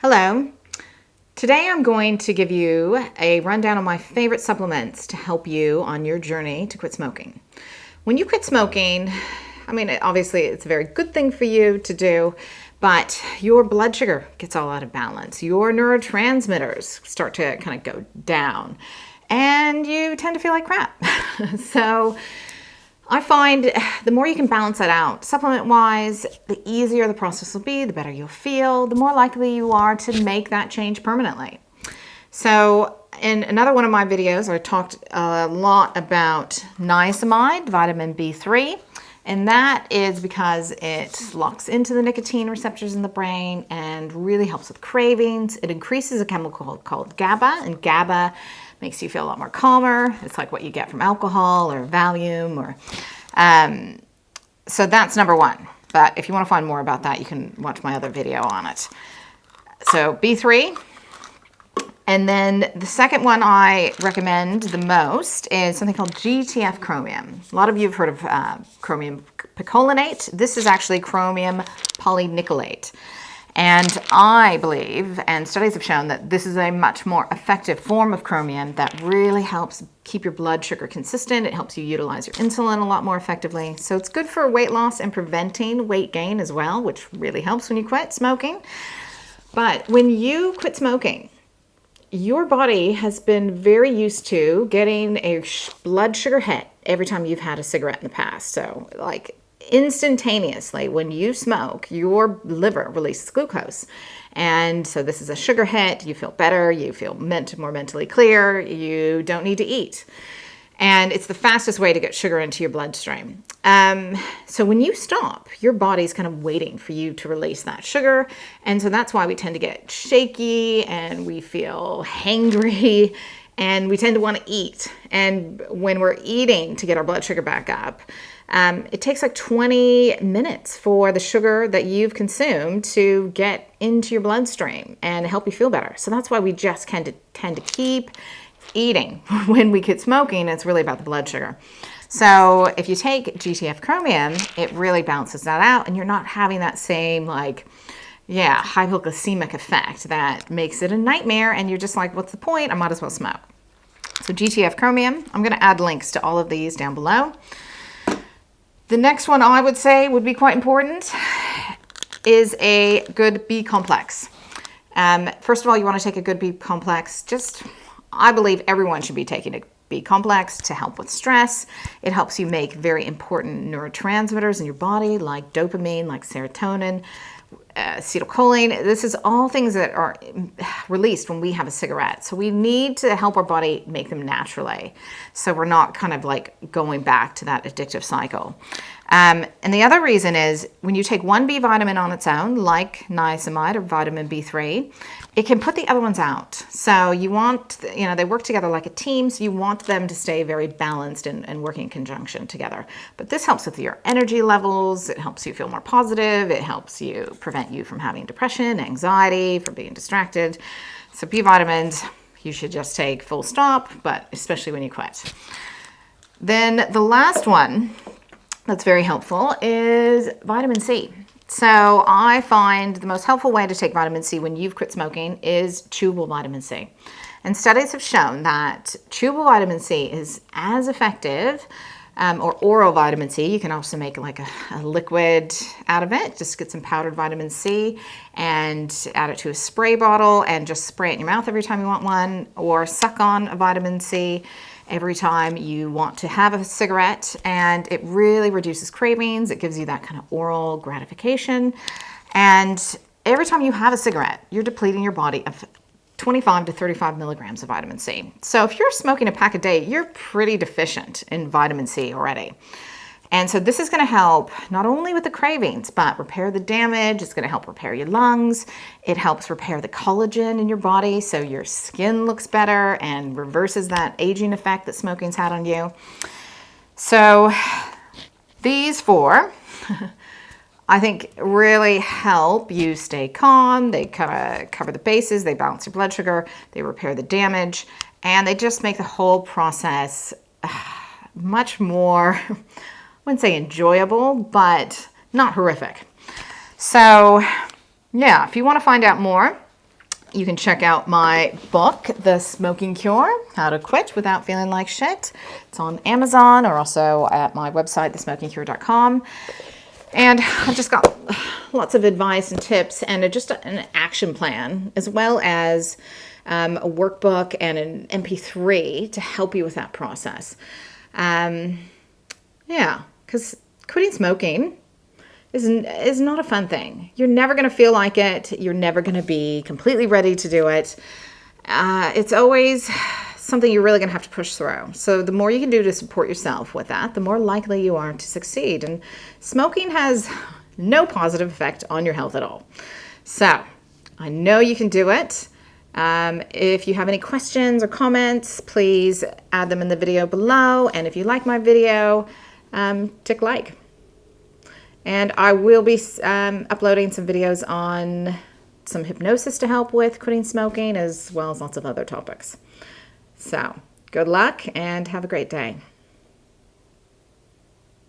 Hello. Today I'm going to give you a rundown of my favorite supplements to help you on your journey to quit smoking. When you quit smoking, obviously it's a very good thing for you to do, but your blood sugar gets all out of balance. Your neurotransmitters start to kind of go down and you tend to feel like crap. So I find the more you can balance that out, supplement-wise, the easier the process will be, the better you'll feel, the more likely you are to make that change permanently. So in another one of my videos, I talked a lot about niacinamide, vitamin B3, and that is because it locks into the nicotine receptors in the brain and really helps with cravings. It increases a chemical called GABA, and GABA makes you feel a lot more calmer. It's like what you get from alcohol or Valium or so that's number one. But if you want to find more about that, you can watch my other video on it. So B3. And then the second one I recommend the most is something called GTF Chromium. A lot of you have heard of chromium picolinate. This is actually chromium polynickelate. And I believe, and studies have shown, that this is a much more effective form of chromium that really helps keep your blood sugar consistent. It helps you utilize your insulin a lot more effectively. So it's good for weight loss and preventing weight gain as well, which really helps when you quit smoking. But when you quit smoking, your body has been very used to getting a blood sugar hit every time you've had a cigarette in the past. So like instantaneously, when you smoke, your liver releases glucose. And so this is a sugar hit. You feel better. You feel more mentally clear. You don't need to eat. And it's the fastest way to get sugar into your bloodstream. So when you stop, your body's kind of waiting for you to release that sugar. And so that's why we tend to get shaky and we feel hangry and we tend to want to eat. And when we're eating to get our blood sugar back up, it takes like 20 minutes for the sugar that you've consumed to get into your bloodstream and help you feel better. So that's why we just tend to keep eating when we quit smoking. It's really about the blood sugar. So if you take GTF Chromium, it really balances that out and you're not having that same hypoglycemic effect that makes it a nightmare and you're just like, what's the point? I might as well smoke. So GTF Chromium, I'm going to add links to all of these down below. The next one I would say would be quite important is a good BComplex. First of all, you want to take a good BComplex. I believe everyone should be taking a BComplex to help with stress. It helps you make very important neurotransmitters in your body like dopamine, like serotonin, acetylcholine. This is all things that are released when we have a cigarette. So we need to help our body make them naturally. So we're not kind of like going back to that addictive cycle. And the other reason is when you take one B vitamin on its own, like niacinamide or vitamin B3, it can put the other ones out. So you want, they work together like a team, so you want them to stay very balanced and working in conjunction together. But this helps with your energy levels, it helps you feel more positive, it helps you prevent you from having depression, anxiety, from being distracted. So B vitamins, you should just take full stop, but especially when you quit. Then the last one that's very helpful is vitamin C. So I find the most helpful way to take vitamin C when you've quit smoking is chewable vitamin C. And studies have shown that chewable vitamin C is as effective, or oral vitamin C. You can also make like a liquid out of it. Just get some powdered vitamin C and add it to a spray bottle and just spray it in your mouth every time you want one, or suck on a vitamin C every time you want to have a cigarette, and it really reduces cravings. It gives you that kind of oral gratification. And every time you have a cigarette, you're depleting your body of 25 to 35 milligrams of vitamin C. So if you're smoking a pack a day, you're pretty deficient in vitamin C already. And so this is going to help not only with the cravings, but repair the damage. It's going to help repair your lungs. It helps repair the collagen in your body so your skin looks better and reverses that aging effect that smoking's had on you. So these four, I think, really help you stay calm. They kind of cover the bases. They balance your blood sugar. They repair the damage. And they just make the whole process much more, I wouldn't say enjoyable, but not horrific. So yeah, if you want to find out more, You can check out my book, The Smoking Cure, How to Quit Without Feeling Like Shit. It's on Amazon or also at my website, thesmokingcure.com. And I've just got lots of advice and tips and just an action plan, as well as a workbook and an MP3 to help you with that process. Yeah, because quitting smoking is not a fun thing. You're never going to feel like it. You're never going to be completely ready to do it. It's always something you're really going to have to push through. So the more you can do to support yourself with that, the more likely you are to succeed. And smoking has no positive effect on your health at all. So I know you can do it. If you have any questions or comments, please add them in the video below. And if you like my video, tick like. And I will be uploading some videos on some hypnosis to help with quitting smoking, as well as lots of other topics. So good luck and have a great day.